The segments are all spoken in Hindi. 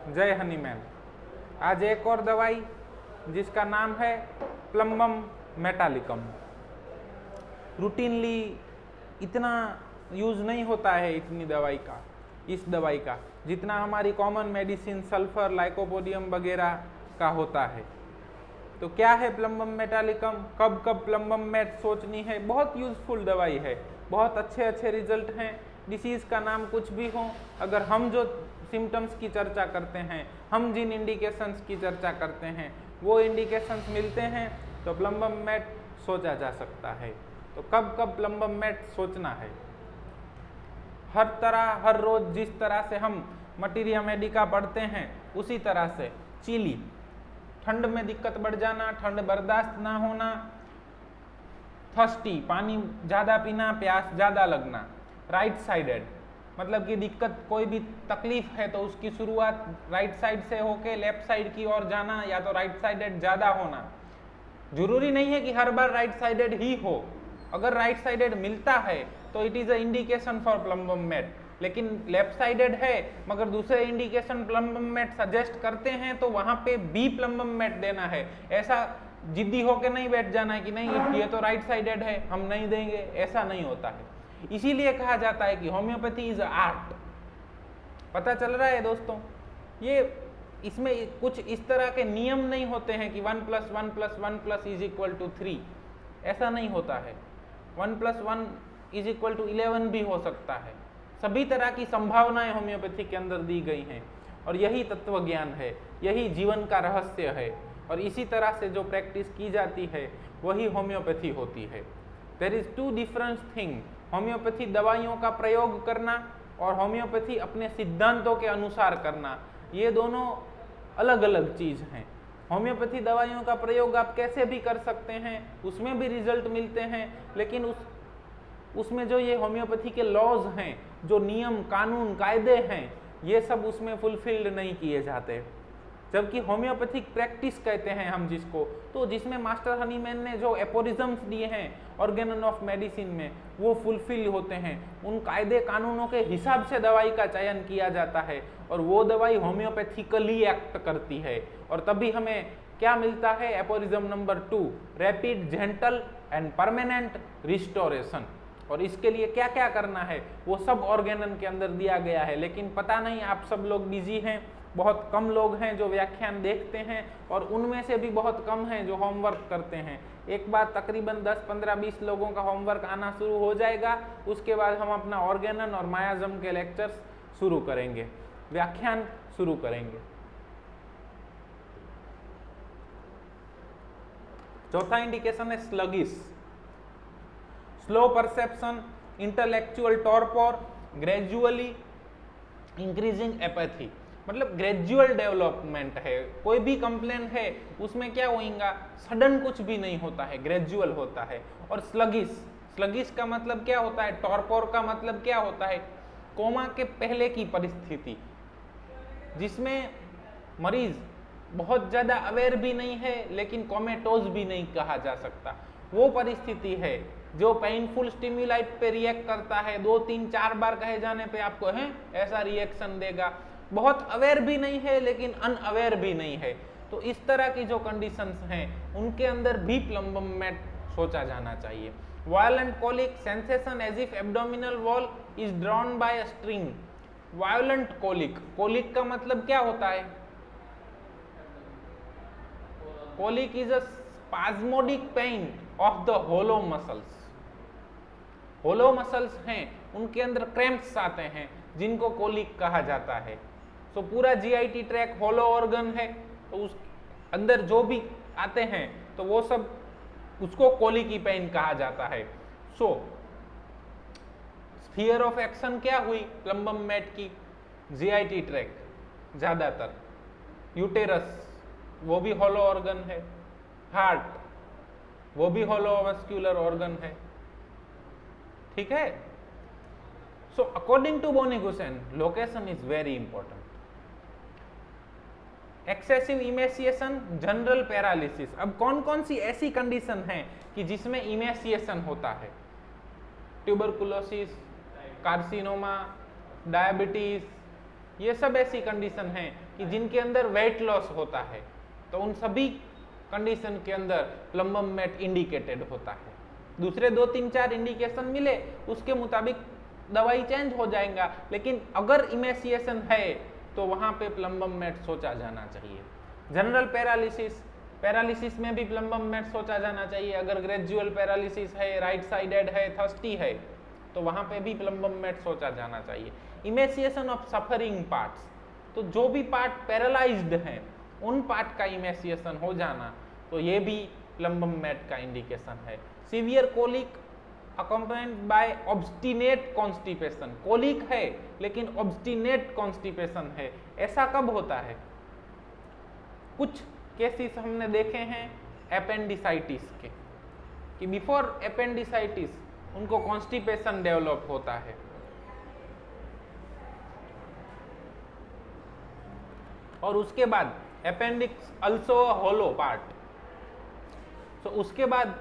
जय हनीमैन। आज एक और दवाई जिसका नाम है प्लम्बम मेटालिकम। रूटीनली इतना यूज़ नहीं होता है इस दवाई का जितना हमारी कॉमन मेडिसिन सल्फर लाइकोपोडियम वगैरह का होता है। तो क्या है प्लम्बम मेटालिकम, कब कब प्लम्बम मेट सोचनी है? बहुत यूजफुल दवाई है, बहुत अच्छे रिजल्ट हैं। डिसीज़ का नाम कुछ भी हो, अगर हम जो सिम्टम्स की चर्चा करते हैं, हम जिन इंडिकेशंस की चर्चा करते हैं वो इंडिकेशंस मिलते हैं तो प्लम्बम मेट सोचा जा सकता है। तो कब कब प्लम्बम मेट सोचना है? हर रोज जिस तरह से हम मटीरिया मेडिका पढ़ते हैं उसी तरह से चीली, ठंड में दिक्कत बढ़ जाना, ठंड बर्दाश्त ना होना, थर्स्टी, पानी ज़्यादा पीना, प्यास ज़्यादा लगना, राइट साइडेड मतलब कि दिक्कत कोई भी तकलीफ है तो उसकी शुरुआत राइट साइड से होके लेफ्ट साइड की ओर जाना, या तो राइट साइडेड ज़्यादा होना। जरूरी नहीं है कि हर बार राइट साइडेड ही हो, अगर राइट साइडेड मिलता है तो it is a indication for plumbum met. लेकिन लेफ्ट साइडेड है मगर दूसरे इंडिकेशन प्लम्बम मेट सजेस्ट करते हैं तो वहां पे बी प्लम्बम मेट देना है। ऐसा जिद्दी होके नहीं बैठ जाना है कि नहीं ये तो राइट साइडेड है हम नहीं देंगे, ऐसा नहीं होता है। इसीलिए कहा जाता है कि होम्योपैथी इज आर्ट। पता चल रहा है दोस्तों, ये इसमें कुछ इस तरह के नियम नहीं होते हैं कि 1 + 1 + 1 + इज इक्वल टू 3, ऐसा नहीं होता है। 1 + 1 इज इक्वल टू 11 भी हो सकता है। सभी तरह की संभावनाएं होम्योपैथी के अंदर दी गई हैं और यही तत्व ज्ञान है, यही जीवन का रहस्य है और इसी तरह से जो प्रैक्टिस की जाती है वही होम्योपैथी होती है। There is two different thing, homoeopathy दवाइयों का प्रयोग करना और होम्योपैथी अपने सिद्धांतों के अनुसार करना, ये दोनों अलग अलग चीज़ हैं। होम्योपैथी दवाइयों का प्रयोग आप कैसे भी कर सकते हैं, उसमें भी रिजल्ट मिलते हैं, लेकिन उसमें जो ये होम्योपैथी के लॉज हैं, जो नियम कानून कायदे हैं, ये सब उसमें फुलफिल्ड नहीं किए जाते। जबकि होम्योपैथिक प्रैक्टिस कहते हैं हम जिसको, तो जिसमें मास्टर हनीमैन ने जो एपोरिज्म्स दिए हैं ऑर्गेनन ऑफ मेडिसिन में वो फुलफिल होते हैं। उन कायदे कानूनों के हिसाब से दवाई का चयन किया जाता है और वो दवाई होम्योपैथिकली एक्ट करती है और तभी हमें क्या मिलता है? Aphorism number 2, rapid, gentle and permanent restoration. और इसके लिए क्या क्या करना है वो सब ऑर्गेनन के अंदर दिया गया है। लेकिन पता नहीं, आप सब लोग बिजी हैं, बहुत कम लोग हैं जो व्याख्यान देखते हैं और उनमें से भी बहुत कम हैं जो होमवर्क करते हैं। एक बार तकरीबन 10, 15, 20 लोगों का होमवर्क आना शुरू हो जाएगा, उसके बाद हम अपना ऑर्गेनन और मायाजम के लेक्चर्स शुरू करेंगे, व्याख्यान शुरू करेंगे। चौथा इंडिकेशन है sluggish, slow perception, intellectual torpor, gradually increasing apathy, मतलब ग्रेजुअल डेवलपमेंट है। कोई भी कंप्लेन है उसमें क्या होगा, सडन कुछ भी नहीं होता है, ग्रेजुअल होता है। और स्लगिश का मतलब क्या होता है, टॉर्पोर का मतलब क्या होता है, कोमा के पहले की परिस्थिति जिसमें मरीज बहुत ज़्यादा अवेयर भी नहीं है लेकिन कोमेटोज भी नहीं कहा जा सकता। वो परिस्थिति है जो पेनफुल स्टिमुलाइट पे रिएक्ट करता है, 2, 3, 4 बार कहे जाने पे आपको है ऐसा रिएक्शन देगा। बहुत अवेयर भी नहीं है लेकिन अनअवेयर भी नहीं है। तो इस तरह की जो कंडीशंस हैं उनके अंदर भी प्लम्बम मेट सोचा जाना चाहिए। Violent colic, sensation as if abdominal wall is drawn by a string. Violent colic, colic का मतलब क्या होता है? Colic is a spasmodic pain of the hollow muscles. Hollow muscles हैं उनके अंदर क्रैम्प्स आते हैं जिनको कोलिक कहा जाता है। तो पूरा जीआईटी ट्रैक होलो ऑर्गन है तो उस अंदर जो भी आते हैं तो वो सब उसको कोलिकी पेन कहा जाता है। सो स्फीयर ऑफ एक्शन क्या हुई प्लम्बम मेट की? जीआईटी ट्रैक ज्यादातर, यूटेरस वो भी होलो ऑर्गन है, हार्ट वो भी होलो मस्क्यूलर ऑर्गन है, ठीक है। So according to Boenninghausen location is very important. Excessive emaciation, general paralysis. अब कौन कौन सी ऐसी कंडीशन है कि जिसमें इमेसिएशन होता है? ट्यूबरकुलोसिस, कार्सिनोमा, डायबिटीज, ये सब ऐसी कंडीशन हैं कि जिनके अंदर वेट लॉस होता है, तो उन सभी कंडीशन के अंदर प्लम्बम मैट इंडिकेटेड होता है। दूसरे 2, 3, 4 इंडिकेशन मिले उसके मुताबिक दवाई चेंज हो जाएगा, लेकिन अगर इमेसिएशन है तो वहां पे प्लम्बम मैट सोचा जाना चाहिए। जनरल पैरालिसिस में भी प्लम्बम मैट सोचा जाना चाहिए। अगर ग्रेजुअल पैरालिसिस है, राइट साइडेड है, थर्स्टी है, तो वहां पे भी प्लम्बम मैट सोचा जाना चाहिए। इमेसिएशन ऑफ सफरिंग पार्ट्स, तो जो भी पार्ट पैरालाइज्ड हैं उन पार्ट का इमेसिएशन हो जाना, तो ये भी प्लम्बम मैट का इंडिकेशन है। Severe colic accompanied by obstinate constipation, colic है लेकिन ऑब्स्टिनेट कॉन्स्टिपेशन है, ऐसा कब होता है? कुछ केसेस हमने देखे हैं एपेंडिसाइटिस के, कि बिफोर एपेंडिसाइटिस उनको कॉन्स्टिपेशन डेवलप होता है, और उसके बाद अपेंडिक्स अल्सो होलो पार्ट, तो उसके बाद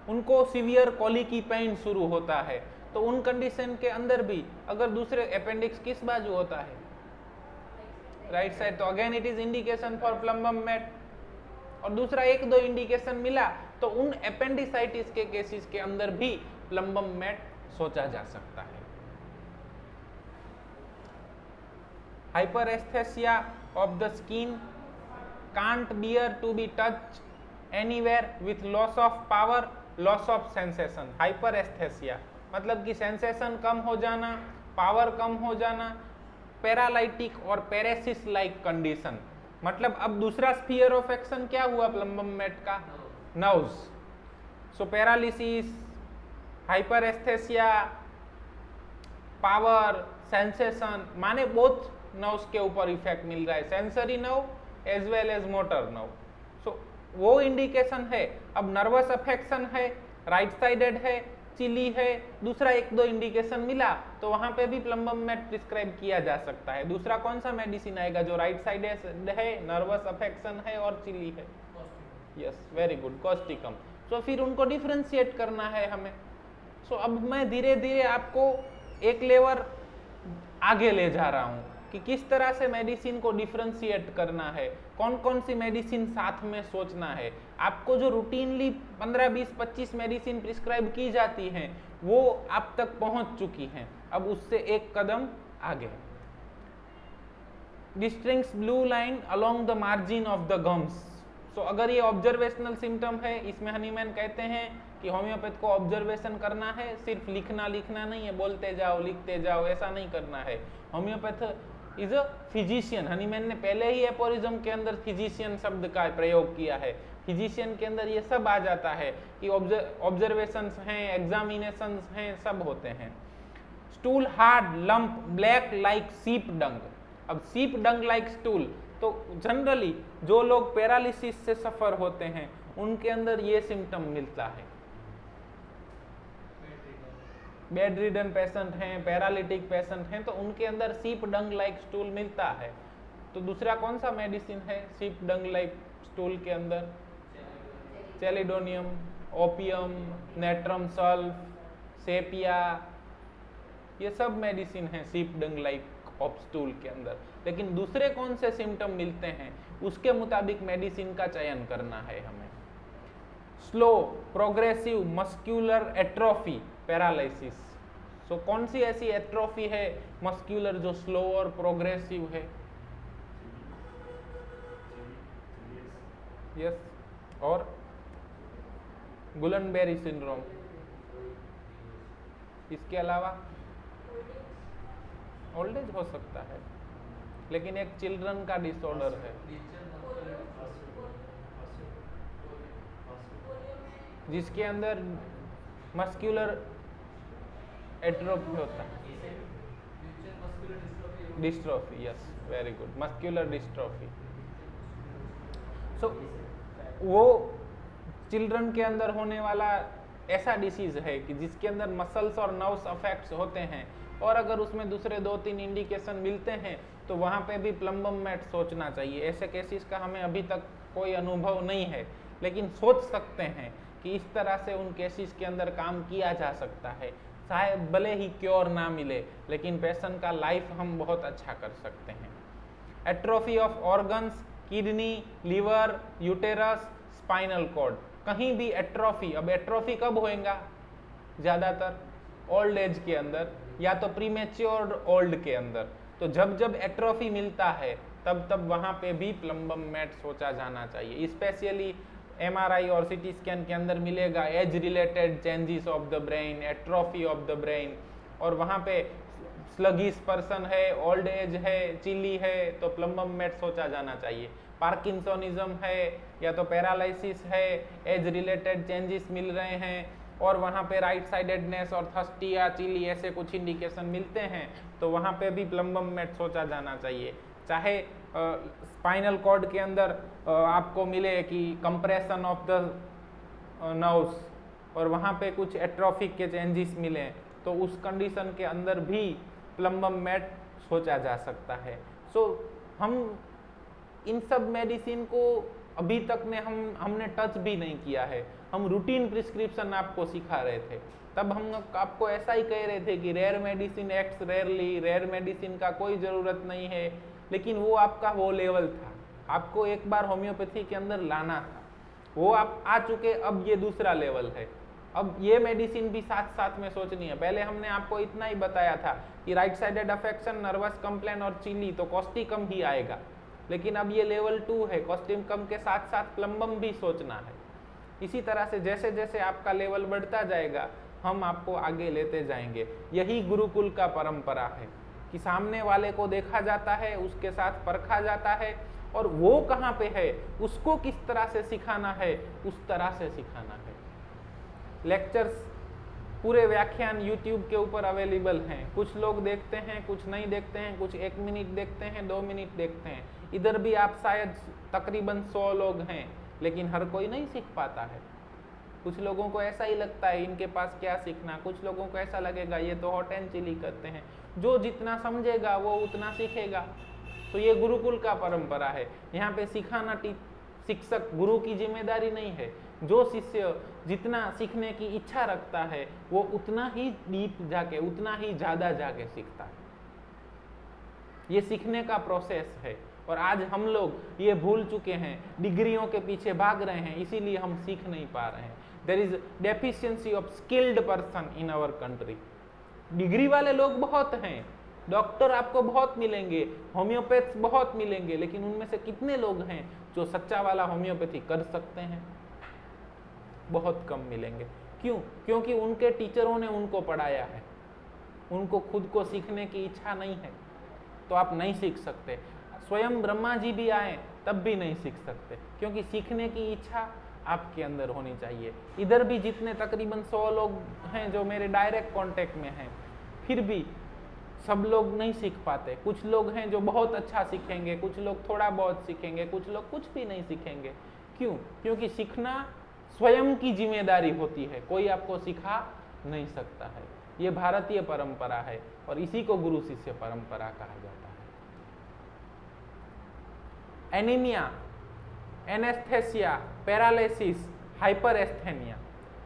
उनको सीवियर कोलिकी पेन शुरू होता है। तो उन कंडीशन के अंदर भी अगर दूसरे अपेंडिक्स किस बाजू होता है? राइट साइड, तो again it is indication for plumbum met. और दूसरा 1-2 इंडिकेशन मिला तो उन अपेंडिसाइटिस के केसेस के अंदर भी प्लम्बम मैट सोचा जा सकता है। Hyperaesthesia of the skin can't bear to be touch anywhere with loss of power, loss of sensation. Hyperaesthesia मतलब कि सेंसेशन कम हो जाना, पावर कम हो जाना, पैरालाइटिक और पैरेसिस लाइक कंडीशन। मतलब अब दूसरा स्फीयर ऑफ एक्शन क्या हुआ प्लम्बम मैट का? Nerves. So paralysis, hyperaesthesia, power, sensation, माने बोथ नर्व्स के ऊपर इफेक्ट मिल रहा है, sensory nerve as well as motor nerve. So वो इंडिकेशन है। अब नर्वस अफेक्शन है, राइट साइडेड है, चिली है, दूसरा 1-2 इंडिकेशन मिला तो वहां पे भी प्लम्बम मैट प्रिस्क्राइब किया जा सकता है। दूसरा कौन सा मेडिसिन आएगा जो राइट साइडेड है, नर्वस अफेक्शन है और चिली है? Yes, very good, causticum. So फिर उनको डिफरेंशिएट करना है हमें। सो अब मैं धीरे धीरे आपको एक लेवल आगे ले जा रहा हूं कि किस तरह से मेडिसिन को डिफरेंशिएट करना है, कौन कौन सी मेडिसिन साथ में सोचना है। आपको जो रूटीनली 15, 20, 25 मेडिसिन प्रिस्क्राइब की जाती हैं वो आप तक पहुंच चुकी हैं, अब उससे एक कदम आगे। Distinct blue line along the margin of the gums. So अगर ये ऑब्जर्वेशनल सिम्टम है, इसमें हनीमैन कहते हैं कि होम्योपैथ को ऑब्जर्वेशन करना है, सिर्फ लिखना नहीं है, बोलते जाओ लिखते जाओ, ऐसा नहीं करना है। Homeopath is a physician. Hahnemann ने पहले ही एपोरिज्म के अंदर फिजिशियन शब्द का प्रयोग किया है। फिजिशियन के अंदर ये सब आ जाता है कि ऑब्जर्वेशंस हैं, एग्जामिनेशंस हैं, सब होते हैं। Stool hard lump black like सीप डंग। अब सीप डंग लाइक स्टूल, तो जनरली जो लोग पैरालिसिस से सफर होते हैं उनके अंदर ये सिम्टम मिलता है। बेड रिडन पेशेंट हैं, पैरालिटिक पेशेंट हैं, तो उनके अंदर सीप डंग लाइक स्टूल मिलता है। तो दूसरा कौन सा मेडिसिन है सीप डंग लाइक स्टूल के अंदर? Chelidonium, opium, natrum sulph, sepia, ये सब मेडिसिन है सीप डंग लाइक ऑफ स्टूल के अंदर। लेकिन दूसरे कौन से सिम्टम मिलते हैं उसके मुताबिक मेडिसिन का चयन करना है हमें। Slow progressive muscular atrophy paralysis. So कौन सी ऐसी एट्रोफी है मस्क्यूलर जो स्लो और प्रोग्रेसिव है? यस, और गुलनबेरी सिंड्रोम। इसके अलावा ओल्ड एज हो सकता है, लेकिन एक चिल्ड्रन का डिसऑर्डर है जिसके अंदर मस्क्यूलर एट्रोफी होता है, dystrophy. Yes, very good, muscular dystrophy. So वो चिल्ड्रन के अंदर होने वाला ऐसा डिसीज है कि जिसके अंदर मसल्स और नर्व्स अफेक्ट्स होते हैं, और अगर उसमें दूसरे 2-3 इंडिकेशन मिलते हैं तो वहाँ पे भी प्लम्बम मैट सोचना चाहिए। ऐसे केसेस का हमें अभी तक कोई अनुभव नहीं है, लेकिन सोच सकते हैं कि इस तरह से उन केसेस के अंदर काम किया जा सकता है। शायद भले ही क्योर ना मिले, लेकिन पेशेंट का लाइफ हम बहुत अच्छा कर सकते हैं। Atrophy of organs, kidney, liver, uterus, spinal cord, कहीं भी एट्रोफी। अब एट्रोफी कब होएगा? ज़्यादातर ओल्ड एज के अंदर या तो प्रीमेच्योर ओल्ड के अंदर। तो जब जब एट्रोफी मिलता है तब तब वहाँ पे भी प्लम्बम मेट सोचा जाना चाहिए। स्पेशली MRI और CT स्कैन के अंदर मिलेगा age related changes of the brain, atrophy of the brain, और वहाँ पे स्लगिश पर्सन है, ओल्ड एज है, चिली है, तो प्लम्बम मेट सोचा जाना चाहिए। पार्किंसोनिज्म है या तो पैरालिसिस है, एज रिलेटेड चेंजेस मिल रहे हैं, और वहाँ पे राइट साइडेडनेस और थर्स्टी या चिली ऐसे कुछ इंडिकेशन मिलते हैं, तो वहाँ पे भी प्लम्बम मेट सोचा जाना चाहिए। चाहे स्पाइनल कॉर्ड के अंदर आपको मिले कि कंप्रेशन ऑफ द नर्व्स और वहाँ पे कुछ एट्रोफिक के चेंजेस मिले, तो उस कंडीशन के अंदर भी प्लम्बम मेट सोचा जा सकता है। हम इन सब मेडिसिन को अभी तक में हमने टच भी नहीं किया है। हम रूटीन प्रिस्क्रिप्शन आपको सिखा रहे थे, तब हम आपको ऐसा ही कह रहे थे कि rare medicine acts rarely, rare medicine का कोई ज़रूरत नहीं है, लेकिन वो आपका वो लेवल था, आपको एक बार होम्योपैथी के अंदर लाना था, वो आप आ चुके। अब ये दूसरा लेवल है, अब ये मेडिसिन भी साथ साथ में सोचनी है। पहले हमने आपको इतना ही बताया था कि right sided affection, nervous complain और चिली, तो कॉस्टिकम ही आएगा, लेकिन अब ये लेवल 2 है, कॉस्टिकम के साथ साथ प्लम्बम भी सोचना है। इसी तरह से जैसे जैसे आपका लेवल बढ़ता जाएगा हम आपको आगे लेते जाएंगे। यही गुरुकुल का परंपरा है कि सामने वाले को देखा जाता है, उसके साथ परखा जाता है, और वो कहाँ पे है उसको किस तरह से सिखाना है उस तरह से सिखाना है। लेक्चर्स, पूरे व्याख्यान YouTube के ऊपर अवेलेबल हैं। कुछ लोग देखते हैं, कुछ नहीं देखते हैं, कुछ 1 मिनट देखते हैं, 2 मिनट देखते हैं। इधर भी आप शायद तकरीबन 100 लोग हैं, लेकिन हर कोई नहीं सीख पाता है। कुछ लोगों को ऐसा ही लगता है इनके पास क्या सीखना, कुछ लोगों को ऐसा लगेगा ये तो हॉट एंड चिली करते हैं। जो जितना समझेगा वो उतना सीखेगा। तो ये गुरुकुल का परंपरा है। यहाँ पे सिखाना शिक्षक गुरु की जिम्मेदारी नहीं है। जो शिष्य जितना सीखने की इच्छा रखता है वो उतना ही डीप जाके, उतना ही ज़्यादा जाके सीखता है। ये सीखने का प्रोसेस है, और आज हम लोग ये भूल चुके हैं, डिग्रियों के पीछे भाग रहे हैं, इसीलिए हम सीख नहीं पा रहे हैं। There is deficiency of skilled person in our country. Degree वाले लोग बहुत हैं, डॉक्टर आपको बहुत मिलेंगे, होम्योपैथ्स बहुत मिलेंगे, लेकिन उनमें से कितने लोग हैं जो सच्चा वाला होम्योपैथी कर सकते हैं? बहुत कम मिलेंगे। क्यों? क्योंकि उनके टीचरों ने उनको पढ़ाया है, उनको खुद को सीखने की इच्छा नहीं है, तो आप नहीं सीख सकते। स्वयं ब्रह्मा जी भी आए तब भी नहीं सीख सकते, क्योंकि सीखने की इच्छा आपके अंदर होनी चाहिए। इधर भी जितने तकरीबन 100 लोग हैं जो मेरे डायरेक्ट कांटेक्ट में हैं, फिर भी सब लोग नहीं सीख पाते। कुछ लोग हैं जो बहुत अच्छा सीखेंगे, कुछ लोग थोड़ा बहुत सीखेंगे, कुछ लोग कुछ भी नहीं सीखेंगे। क्यों? क्योंकि सीखना स्वयं की जिम्मेदारी होती है, कोई आपको सिखा नहीं सकता है। ये भारतीय परंपरा है और इसी को गुरु शिष्य परंपरा कहा जाता है। Anaemia, anaesthesia, paralysis, hyperasthenia,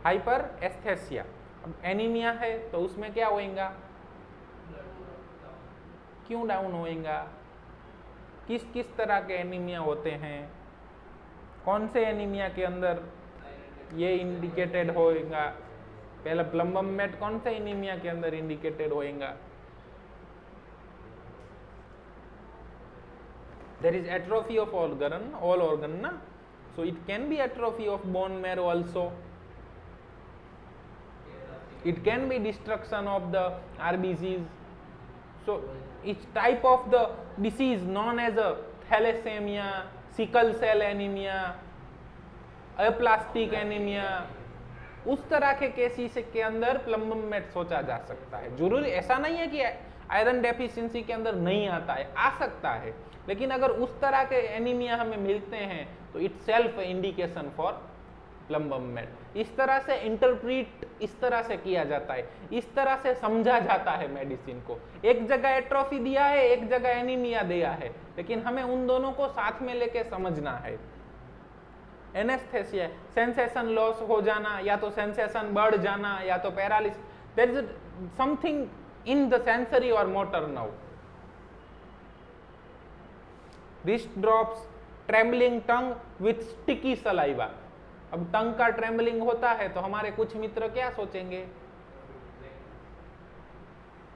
hyperaesthesia. अब एनीमिया है तो उसमें क्या होएगा? क्यों डाउन होएगा? किस किस तरह के एनीमिया होते हैं? कौन से एनीमिया के अंदर ये इंडिकेटेड होएगा? पहले प्लम्बम मेट कौन से एनीमिया के अंदर इंडिकेटेड होएगा? There is atrophy of all organ na, so it can be atrophy of bone marrow also. It can be destruction of the RBCs. So each type of the disease known as a thalassemia, sickle cell anemia, aplastic anemia, उस तरह के केसेस के अंदर प्लम्बम मेट सोचा जा सकता है। जरूरी ऐसा नहीं है कि आयरन डेफिशिएंसी के अंदर नहीं आता है, आ सकता है, लेकिन अगर उस तरह के एनीमिया हमें मिलते हैं तो it's self indication for plumbum met. इस तरह से इंटरप्रीट इस तरह से किया जाता है, इस तरह से समझा जाता है मेडिसिन को। एक जगह एट्रोफी दिया है, एक जगह एनीमिया दिया है, लेकिन हमें उन दोनों को साथ में लेके समझना है। एनेस्थेसिया, सेंसेशन लॉस हो जाना, या तो सेंसेशन बढ़ जाना, या तो paralysis. There is something in the sensory or motor nerve. Wrist drops, trembling tongue with sticky saliva. अब टंग का ट्रेम्बलिंग होता है तो हमारे कुछ मित्र क्या सोचेंगे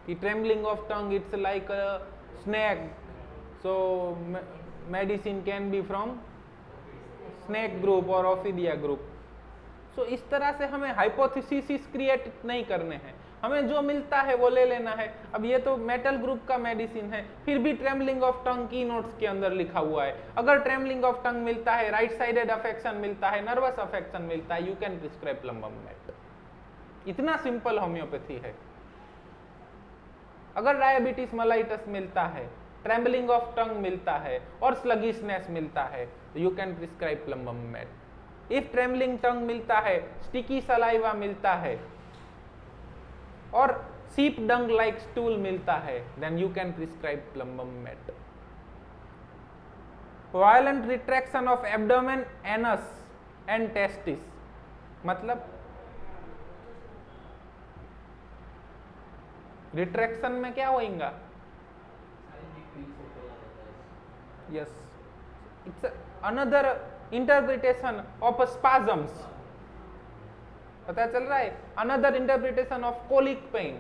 कि trembling of tongue it's like a snake, so medicine can be from snake group और ऑफिडिया ग्रुप. सो इस तरह से हमें हाइपोथेसिस क्रिएट नहीं करने हैं, हमें जो मिलता है वो ले लेना है. अब ये तो मेटल ग्रुप का मेडिसिन है, फिर भी ट्रेम्बलिंग ऑफ टंग की नोट्स के अंदर लिखा हुआ है. अगर ट्रेम्बलिंग ऑफ टंग मिलता है, राइट साइडेड अफेक्शन मिलता है, नर्वस अफेक्शन मिलता है, you can prescribe plumbum met. इतना सिंपल होम्योपैथी है. अगर डायबिटीज मलाइटस मिलता है, ट्रेम्बलिंग ऑफ टंग मिलता है और स्लगिशनेस मिलता है, तो you can prescribe plumbum met. If trembling tongue मिलता है, स्टिकी सलाइवा मिलता है और सीप डंग लाइक स्टूल मिलता है, then you can prescribe plumbum met. Violent retraction of abdomen, anus and testis, मतलब रिट्रैक्शन में क्या होगा? Yes, it's another interpretation of spasms. पता चल रहा है? Another interpretation of colic pain.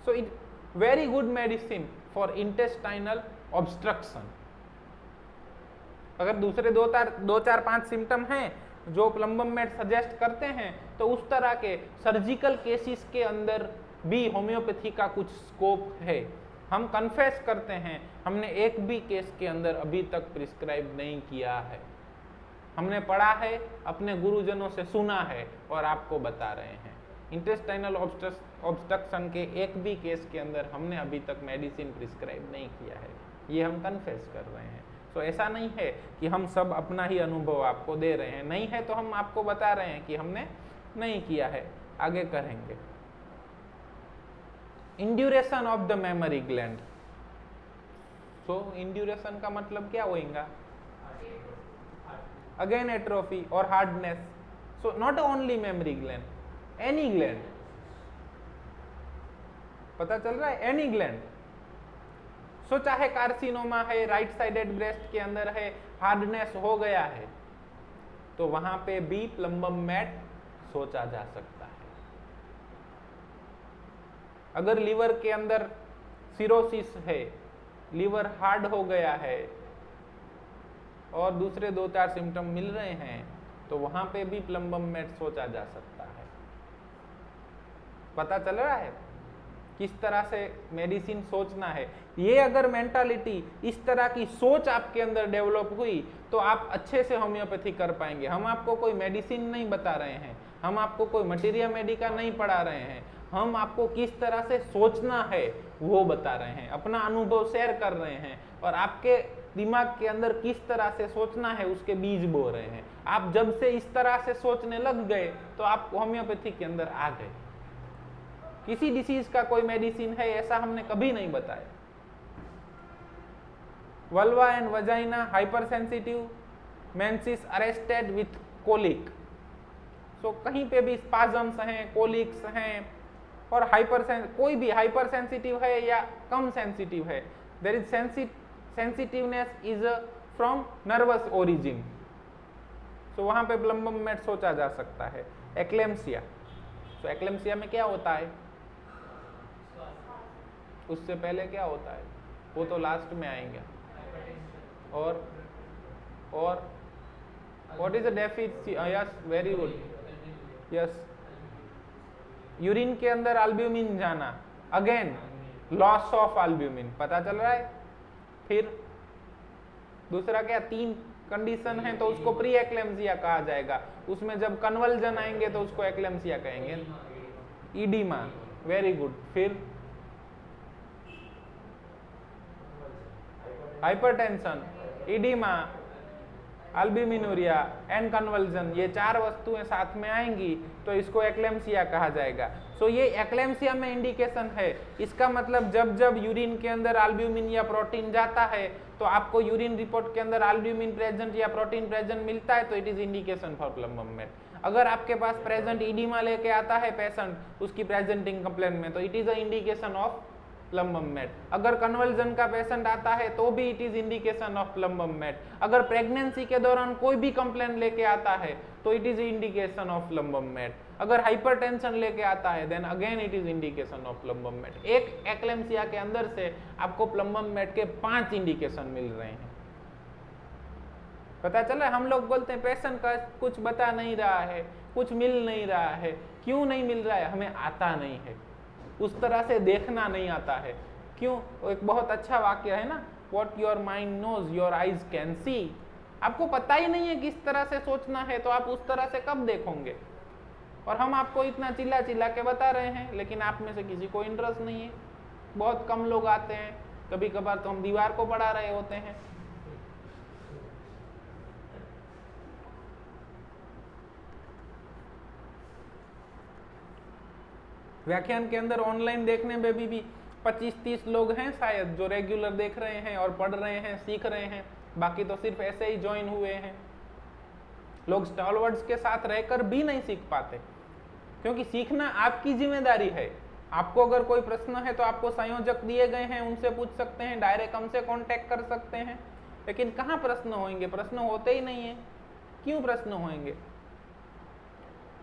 So it very good medicine for intestinal obstruction. अगर दूसरे दो चार 5 सिम्टम हैं जो प्लम्बम मेट सजेस्ट करते हैं, तो उस तरह के सर्जिकल केसेस के अंदर भी होम्योपैथी का कुछ स्कोप है. हम कन्फेस करते हैं, हमने एक भी केस के अंदर अभी तक प्रिस्क्राइब नहीं किया है. हमने पढ़ा है, अपने गुरुजनों से सुना है और आपको बता रहे हैं. इंटेस्टाइनल ऑब्स्ट्रक्शन के एक भी केस के अंदर हमने अभी तक मेडिसिन प्रिस्क्राइब नहीं किया है. ये हम कन्फेस कर रहे हैं. तो ऐसा नहीं है कि हम सब अपना ही अनुभव आपको दे रहे हैं, नहीं है तो हम आपको बता रहे हैं कि हमने नहीं किया है, आगे करेंगे. Induration of the memory gland. So induration का मतलब क्या होगा? अगेन एट्रोफी और hardness. So not only memory gland, any gland. पता चल रहा है? Any gland. सो चाहे कार्सिनोमा है, राइट साइडेड ब्रेस्ट के अंदर है, हार्डनेस हो गया है, तो वहां पे भी प्लम्बम मेट सोचा जा सकता है. अगर लीवर के अंदर सिरोसिस है, लीवर हार्ड हो गया है और दूसरे 2-4 सिम्टम मिल रहे हैं, तो वहां पे भी प्लम्बम मेट सोचा जा सकता है. पता चल रहा है किस तरह से मेडिसिन सोचना है? ये अगर मेंटालिटी, इस तरह की सोच आपके अंदर डेवलप हुई तो आप अच्छे से होम्योपैथी कर पाएंगे. हम आपको कोई मेडिसिन नहीं बता रहे हैं, हम आपको कोई मटीरिया मेडिका नहीं पढ़ा रहे हैं, हम आपको किस तरह से सोचना है वो बता रहे हैं, अपना अनुभव शेयर कर रहे हैं और आपके दिमाग के अंदर किस तरह से सोचना है उसके बीज बो रहे हैं. आप जब से इस तरह से सोचने लग गए तो आप होम्योपैथी के अंदर आ गए. किसी डिसीज का कोई मेडिसिन है ऐसा हमने कभी नहीं बताया. Vulva and vagina hypersensitive, menses arrested with colic. So कहीं पे भी स्पाजम्स हैं, कोलिक्स हैं और कोई भी हाइपर सेंसिटिव है या कम सेंसिटिव है, there is sensitiveness is from nervous origin. So वहां पे प्लम्बम मेट सोचा जा सकता है. एक्लेम्सिया. सो एक्लेम्सिया में क्या होता है? उससे पहले क्या होता है वो तो लास्ट में आएंगे. और what is the deficiency? Yes, very good. Yes, urine के अंदर अल्ब्यूमिन जाना, अगेन लॉस ऑफ अल्ब्यूमिन. पता चल रहा है? फिर दूसरा क्या? 3 कंडीशन है तो उसको प्री एक्लेम्सिया कहा जाएगा. उसमें जब कन्वल्जन आएंगे तो उसको एक्लेम्सिया कहेंगे. ईडिमा, वेरी गुड. फिर हाइपरटेंशन, ईडिमा, अल्ब्यूमिनुरिया एंड कन्वल्जन, ये 4 वस्तुएं साथ में आएंगी तो इसको एक्लेम्सिया कहा जाएगा. सो ये एक्लेम्सिया में इंडिकेशन है. इसका मतलब जब जब यूरिन के अंदर अल्ब्यूमिन या प्रोटीन जाता है तो आपको यूरिन रिपोर्ट के अंदर अल्ब्यूमिन प्रेजेंट या प्रोटीन प्रेजेंट मिलता है तो it is indication for plumbum met. अगर आपके पास प्रेजेंट इडीमा लेके आता है पेशेंट उसकी प्रेजेंटिंग कंप्लेंट में, तो it is a indication of plumbum met. अगर कन्वर्जन का पेशेंट आता है तो भी it is indication of plumbum met. अगर प्रेगनेंसी के दौरान कोई भी कंप्लेंट लेके आता है तो it is indication of plumbum met. अगर हाइपरटेंशन लेके आता है then again it is indication of plumbum met. एक एक्लेम्सिया के अंदर से आपको प्लम्बम मैट के 5 इंडिकेशन मिल रहे हैं। पता चला? हम लोग बोलते हैं पेशेंट का कुछ बता नहीं रहा है, कुछ मिल नहीं रहा है। क्यों नहीं मिल रहा है? हमें आता नहीं है, उस तरह से देखना नहीं आता है। क्यों? एक बहुत अच्छा वाक्य है ना, What your mind knows your eyes can see। आपको पता ही नहीं है किस तरह से सोचना है तो आप उस तरह से कब देखोगे? और हम आपको इतना चिल्ला चिल्ला के बता रहे हैं लेकिन आप में से किसी को इंटरेस्ट नहीं है। बहुत कम लोग आते हैं, कभी कभार तो हम दीवार को पढ़ा रहे होते हैं। व्याख्यान के अंदर ऑनलाइन देखने में भी 25-30 लोग हैं शायद जो रेगुलर देख रहे हैं और पढ़ रहे हैं, सीख रहे हैं। बाकी तो सिर्फ ऐसे ही ज्वाइन हुए हैं। लोग स्टॉलवर्ड्स के साथ रहकर भी नहीं सीख पाते, क्योंकि सीखना आपकी जिम्मेदारी है। आपको अगर कोई प्रश्न है तो आपको संयोजक दिए गए हैं, उनसे पूछ सकते हैं, डायरेक्ट हमसे कांटेक्ट कर सकते हैं। लेकिन कहाँ प्रश्न होंगे? प्रश्न होते ही नहीं है। क्यों प्रश्न होंगे?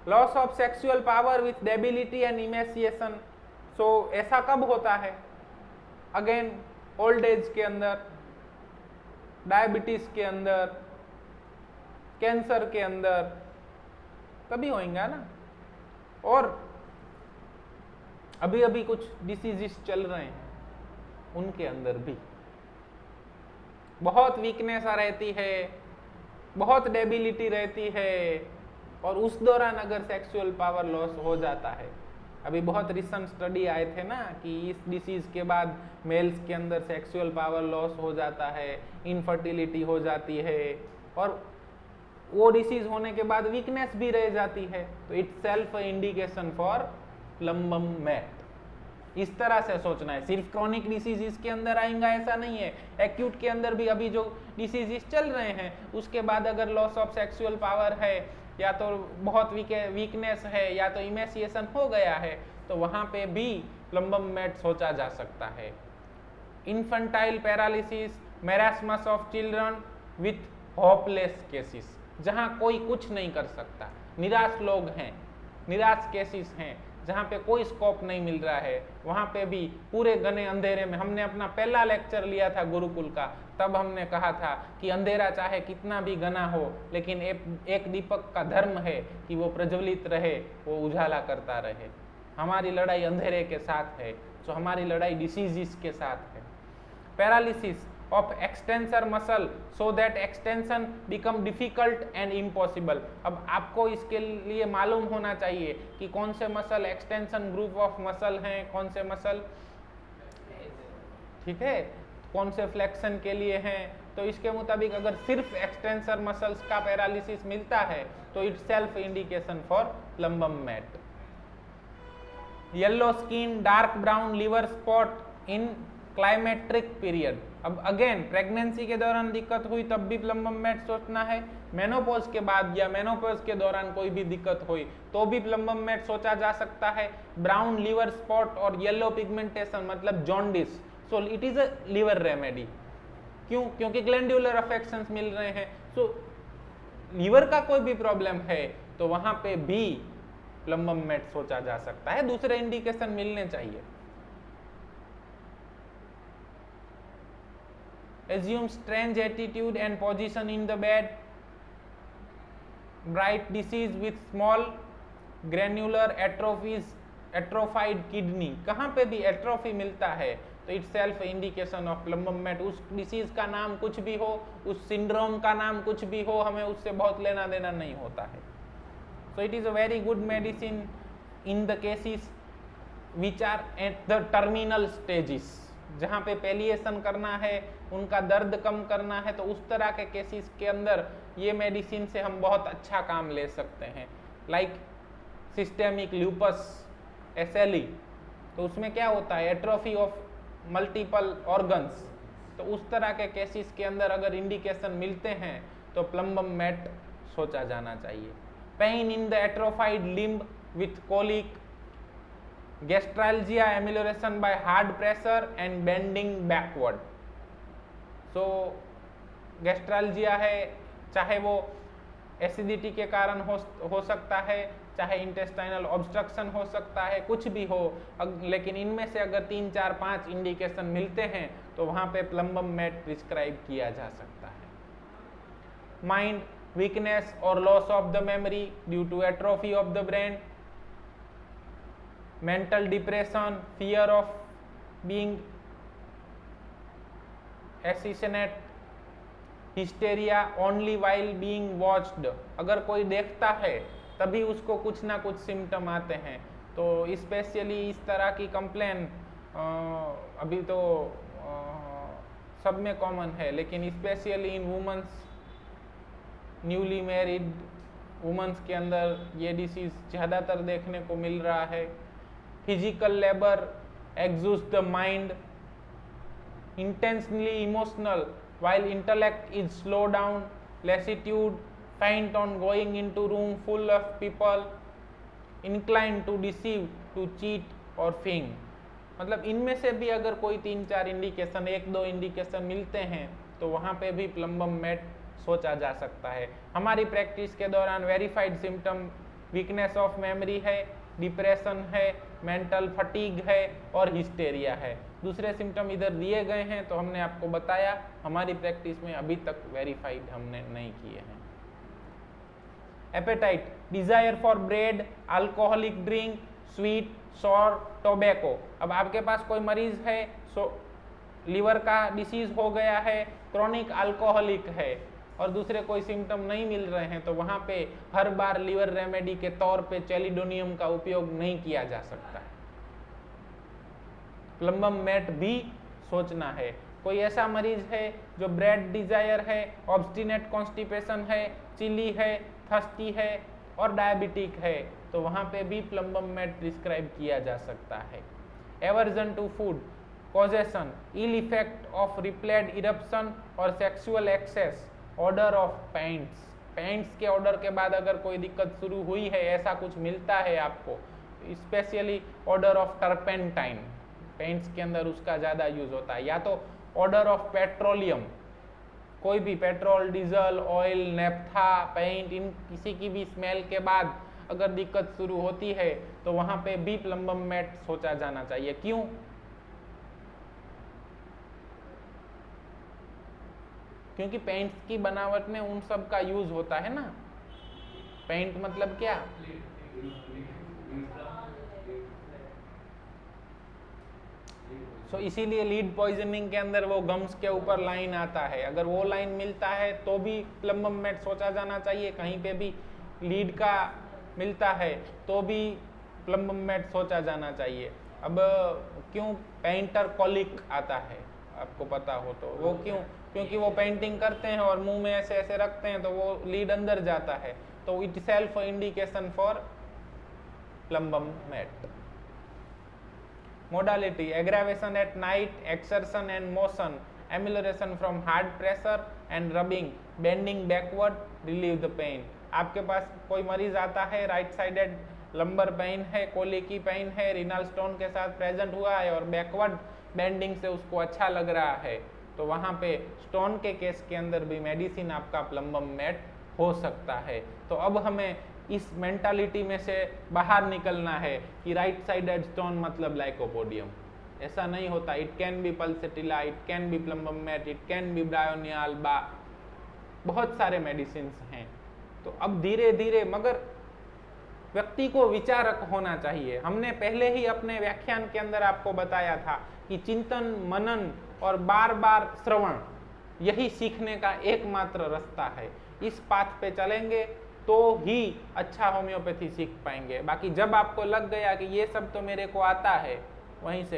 Loss of sexual power with debility and emaciation. So ऐसा कब होता है? अगेन ओल्ड एज के अंदर, डायबिटीज के अंदर, कैंसर के अंदर, तभी होएगा ना। और अभी अभी कुछ डिसीजेस चल रहे हैं, उनके अंदर भी बहुत वीकनेस रहती है, बहुत डेबिलिटी रहती है, और उस दौरान अगर सेक्सुअल पावर लॉस हो जाता है। अभी बहुत रिसेंट स्टडी आए थे ना कि इस डिसीज के बाद मेल्स के अंदर सेक्सुअल पावर लॉस हो जाता है, इनफर्टिलिटी हो जाती है, और वो डिसीज होने के बाद वीकनेस भी रह जाती है। तो it's self indication for plumbum met. इस तरह से सोचना है। सिर्फ क्रॉनिक डिसीज इसके अंदर आएगा ऐसा नहीं है। एक्यूट के अंदर भी अभी जो डिसीजेस चल रहे हैं उसके बाद अगर लॉस ऑफ सेक्सुअल पावर है, या तो बहुत वीकनेस है, या तो इमेसिएशन हो गया है, तो वहां पे भी प्लम्बम मैट सोचा जा सकता है। Infantile paralysis, marasmus of children with hopeless cases, जहां कोई कुछ नहीं कर सकता, निराश लोग हैं, निराश केसेस हैं, जहाँ पे कोई स्कोप नहीं मिल रहा है, वहाँ पे भी पूरे घने अंधेरे में। हमने अपना पहला लेक्चर लिया था गुरुकुल का, तब हमने कहा था कि अंधेरा चाहे कितना भी घना हो, लेकिन एक दीपक का धर्म है कि वो प्रज्वलित रहे, वो उजाला करता रहे। हमारी लड़ाई अंधेरे के साथ है, तो हमारी लड़ाई डिसीजेस के साथ है। Paralysis of extensor muscle so that extension become difficult and impossible। अब आपको इसके लिए मालूम होना चाहिए कि कौन से muscle extension group of muscle हैं, कौन से मसल, ठीक है, कौन से फ्लेक्शन के लिए हैं। तो इसके मुताबिक अगर सिर्फ एक्सटेंसर मसल्स का पैरालिसिस मिलता है तो it's self indication for plumbum met. Yellow skin, dark brown liver spot in climacteric period. अब अगेन प्रेगनेंसी के दौरान दिक्कत हुई तब भी प्लम्बम मैट सोचना है, मेनोपॉज के बाद या मेनोपॉज के दौरान कोई भी दिक्कत हुई तो भी प्लम्बम मैट सोचा जा सकता है। ब्राउन लिवर स्पॉट और येलो पिगमेंटेशन मतलब jaundice, so it is a liver remedy. क्यों? क्योंकि ग्लैंडुलर अफेक्शंस मिल रहे हैं। सो लीवर का कोई भी प्रॉब्लम है तो वहां पे भी प्लम्बम मैट सोचा जा सकता है। दूसरे इंडिकेशन मिलने चाहिए। Assume strange attitude and position in the bed, bright disease with small granular atrophies, atrophied kidney। कहाँ पे भी एट्रोफी मिलता है तो it's self indication of plumbum met. उस डिसीज का नाम कुछ भी हो, उस सिंड्रोम का नाम कुछ भी हो, हमें उससे बहुत लेना देना नहीं होता है। So it is a very good medicine in the cases which are at the terminal stages, जहाँ पे पेलिएशन करना है, उनका दर्द कम करना है, तो उस तरह के केसेस के अंदर ये मेडिसिन से हम बहुत अच्छा काम ले सकते हैं। लाइक सिस्टेमिक ल्यूपस एसएलई, तो उसमें क्या होता है, एट्रोफी ऑफ मल्टीपल ऑर्गन्स। तो उस तरह के केसेस के अंदर अगर इंडिकेशन मिलते हैं तो प्लम्बम मैट सोचा जाना चाहिए। pain in the atrophied limb with colic, gastralgia amelioration by hard pressure and bending backward. So gastralgia है, चाहे वो एसिडिटी के कारण हो सकता है, चाहे इंटेस्टाइनल ऑब्स्ट्रक्शन हो सकता है, कुछ भी हो, लेकिन इनमें से अगर 3, 4, 5 इंडिकेशन मिलते हैं तो वहाँ पे प्लम्बम मेट प्रिस्क्राइब किया जा सकता है। माइंड वीकनेस और loss of the memory due to atrophy of the brain, mental depression, fear of being assassinate, hysteria only while being watched, अगर कोई देखता है तभी उसको कुछ ना कुछ सिम्टम आते हैं। तो स्पेशली इस तरह की कंप्लेन अभी तो सब में कॉमन है, लेकिन specially in womens, newly married womens के अंदर ये डिसीज ज़्यादातर देखने को मिल रहा है। Physical labour exhaust the mind, intensely emotional while intellect is slow down, lassitude, faint on going into room full of people, inclined to deceive, to cheat or feign। मतलब इनमें से भी अगर कोई 3, 4 इंडिकेशन, 1, 2 इंडिकेशन मिलते हैं तो वहाँ पे भी प्लम्बम मेट सोचा जा सकता है। हमारी प्रैक्टिस के दौरान verified symptom weakness of memory है, डिप्रेशन है, मेंटल फटीग है और हिस्टेरिया है। दूसरे सिम्टम इधर दिए गए हैं तो हमने आपको बताया, हमारी प्रैक्टिस में अभी तक वेरीफाइड हमने नहीं किए हैं। Appetite, desire for bread, alcoholic drink, sweet, sour, tobacco. अब आपके पास कोई मरीज है, लीवर का डिसीज हो गया है, क्रॉनिक अल्कोहलिक है और दूसरे कोई सिम्टम नहीं मिल रहे हैं, तो वहाँ पे हर बार लीवर रेमेडी के तौर पे चेलिडोनियम का उपयोग नहीं किया जा सकता है। प्लम्बम मेट भी सोचना है। कोई ऐसा मरीज है जो ब्रेड डिजायर है, ऑब्स्टिनेट कॉन्स्टिपेशन है, चिली है, थर्स्टी है और डायबिटिक है, तो वहाँ पे भी प्लम्बम मेट प्रिस्क्राइब किया जा सकता है। Aversion to food, causation, ill effect of repelled eruption और sexual excess, odour of paints. Paints के ऑर्डर के बाद अगर कोई दिक्कत शुरू हुई है, ऐसा कुछ मिलता है आपको, specially order of turpentine, paints के अंदर उसका ज़्यादा यूज होता है, या तो ऑर्डर ऑफ पेट्रोलियम, कोई भी petrol, diesel, oil, naphtha, paint, इन किसी की भी स्मेल के बाद अगर दिक्कत शुरू होती है तो वहाँ पे भी प्लम्बम मेट सोचा जाना चाहिए। क्यों? क्योंकि पेंट्स की बनावट में उन सब का यूज होता है ना। पेंट मतलब क्या? इसीलिए लीड पॉइजनिंग के अंदर वो गम्स के ऊपर लाइन आता है, अगर वो लाइन मिलता है तो भी प्लम्बम मेट सोचा जाना चाहिए। कहीं पे भी लीड का मिलता है तो भी प्लम्बम मेट सोचा जाना चाहिए। अब क्यों पेंटर कॉलिक आता है, आपको पता हो तो वो क्यों? क्योंकि वो पेंटिंग करते हैं और मुंह में ऐसे ऐसे रखते हैं तो वो लीड अंदर जाता है, तो it self indication for plumbum met. Modality, aggravation at night, exertion and motion, amelioration from hard pressure and rubbing, bending backward, relieve the pain। आपके पास कोई मरीज आता है, राइट साइडेड लंबर पेन है, कोली की पेन है, रिनल स्टोन के साथ प्रेजेंट हुआ है और बैकवर्ड बेंडिंग से उसको अच्छा लग रहा है, तो वहाँ पे स्टोन के केस के अंदर भी मेडिसिन आपका प्लम्बम मेट हो सकता है। तो अब हमें इस मेंटालिटी में से बाहर निकलना है कि राइट साइडेड स्टोन मतलब लाइकोपोडियम, ऐसा नहीं होता। It can be pulsatilla, it can be plumbum met, it can be bryonia, बहुत सारे मेडिसिन हैं। तो अब धीरे धीरे, मगर व्यक्ति को विचारक होना चाहिए। हमने पहले ही अपने व्याख्यान के अंदर आपको बताया था कि चिंतन, मनन और बार बार श्रवण यही सीखने का एकमात्र रास्ता है। इस पाथ पे चलेंगे तो ही अच्छा होम्योपैथी सीख पाएंगे। बाकी जब आपको लग गया कि ये सब तो मेरे को आता है, वहीं से